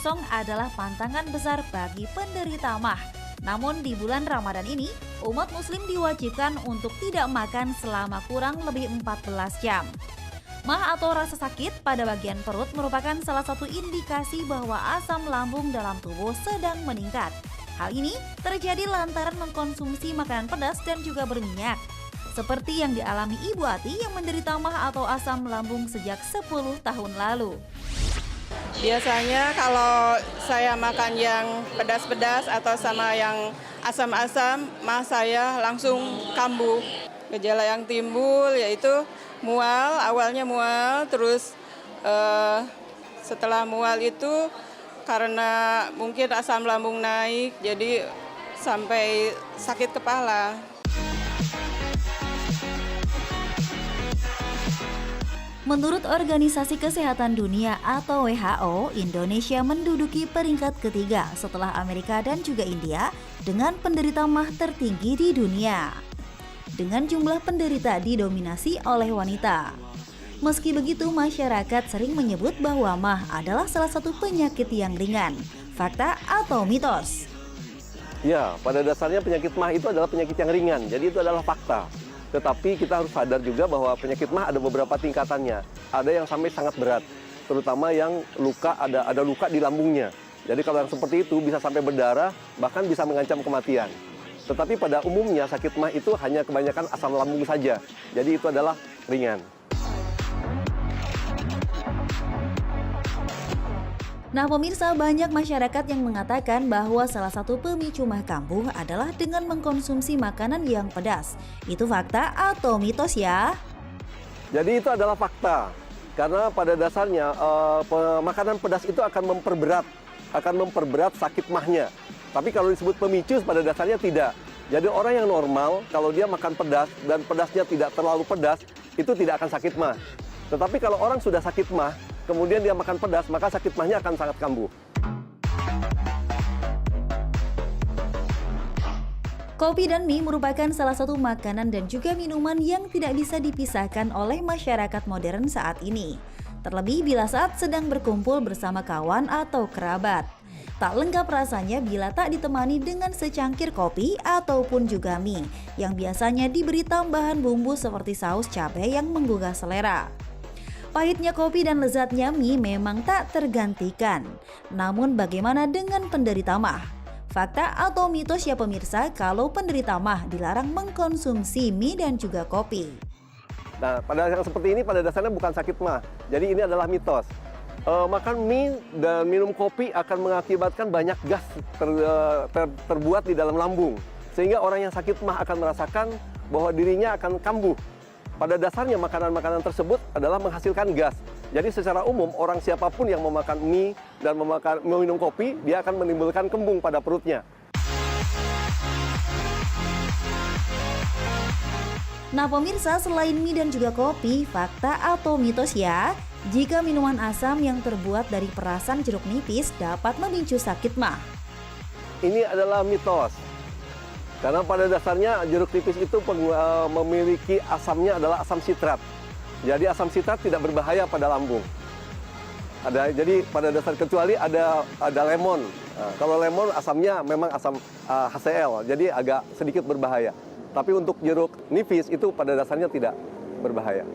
kosong adalah pantangan besar bagi penderita MAH. Namun di bulan Ramadan ini, umat muslim diwajibkan untuk tidak makan selama kurang lebih 14 jam. MAH atau rasa sakit pada bagian perut merupakan salah satu indikasi bahwa asam lambung dalam tubuh sedang meningkat. Hal ini terjadi lantaran mengkonsumsi makanan pedas dan juga berminyak. Seperti yang dialami Ibu Ati yang menderita MAH atau asam lambung sejak 10 tahun lalu. Biasanya kalau saya makan yang pedas-pedas atau sama yang asam-asam, MAH saya langsung kambuh. Gejala yang timbul yaitu mual, awalnya mual, terus setelah mual itu karena mungkin asam lambung naik, jadi sampai sakit kepala. Menurut Organisasi Kesehatan Dunia atau WHO, Indonesia menduduki peringkat ketiga setelah Amerika dan juga India dengan penderita MAH tertinggi di dunia. Dengan jumlah penderita didominasi oleh wanita. Meski begitu, masyarakat sering menyebut bahwa MAH adalah salah satu penyakit yang ringan. Fakta atau mitos? Ya, pada dasarnya penyakit MAH itu adalah penyakit yang ringan, jadi itu adalah fakta. Tetapi kita harus sadar juga bahwa penyakit MAH ada beberapa tingkatannya. Ada yang sampai sangat berat, terutama yang luka ada luka di lambungnya. Jadi kalau yang seperti itu bisa sampai berdarah, bahkan bisa mengancam kematian. Tetapi pada umumnya sakit MAH itu hanya kebanyakan asam lambung saja. Jadi itu adalah ringan. Nah pemirsa, banyak masyarakat yang mengatakan bahwa salah satu pemicu MAH kambuh adalah dengan mengkonsumsi makanan yang pedas. Itu fakta atau mitos ya? Jadi itu adalah fakta. Karena pada dasarnya makanan pedas itu akan memperberat sakit MAH-nya. Tapi kalau disebut pemicu pada dasarnya tidak. Jadi orang yang normal kalau dia makan pedas dan pedasnya tidak terlalu pedas, itu tidak akan sakit MAH. Tetapi kalau orang sudah sakit MAH, kemudian dia makan pedas, maka sakit MAH-nya akan sangat kambuh. Kopi dan mie merupakan salah satu makanan dan juga minuman yang tidak bisa dipisahkan oleh masyarakat modern saat ini. Terlebih bila saat sedang berkumpul bersama kawan atau kerabat. Tak lengkap rasanya bila tak ditemani dengan secangkir kopi ataupun juga mie yang biasanya diberi tambahan bumbu seperti saus cabai yang menggugah selera. Pahitnya kopi dan lezatnya mie memang tak tergantikan. Namun bagaimana dengan penderita MAH? Fakta atau mitos ya pemirsa kalau penderita MAH dilarang mengkonsumsi mie dan juga kopi? Nah, pada yang seperti ini pada dasarnya bukan sakit MAH. Jadi ini adalah mitos. Makan mie dan minum kopi akan mengakibatkan banyak gas terbuat di dalam lambung. Sehingga orang yang sakit MAH akan merasakan bahwa dirinya akan kambuh. Pada dasarnya makanan-makanan tersebut adalah menghasilkan gas. Jadi secara umum orang siapapun yang memakan mie dan meminum kopi, dia akan menimbulkan kembung pada perutnya. Nah pemirsa, selain mie dan juga kopi, fakta atau mitos ya? Jika minuman asam yang terbuat dari perasan jeruk nipis dapat memicu sakit MAH. Ini adalah mitos. Karena pada dasarnya jeruk nipis itu memiliki asamnya adalah asam sitrat. Jadi asam sitrat tidak berbahaya pada lambung. Jadi pada dasar kecuali ada lemon. Nah, kalau lemon asamnya memang asam HCl, jadi agak sedikit berbahaya. Tapi untuk jeruk nipis itu pada dasarnya tidak berbahaya.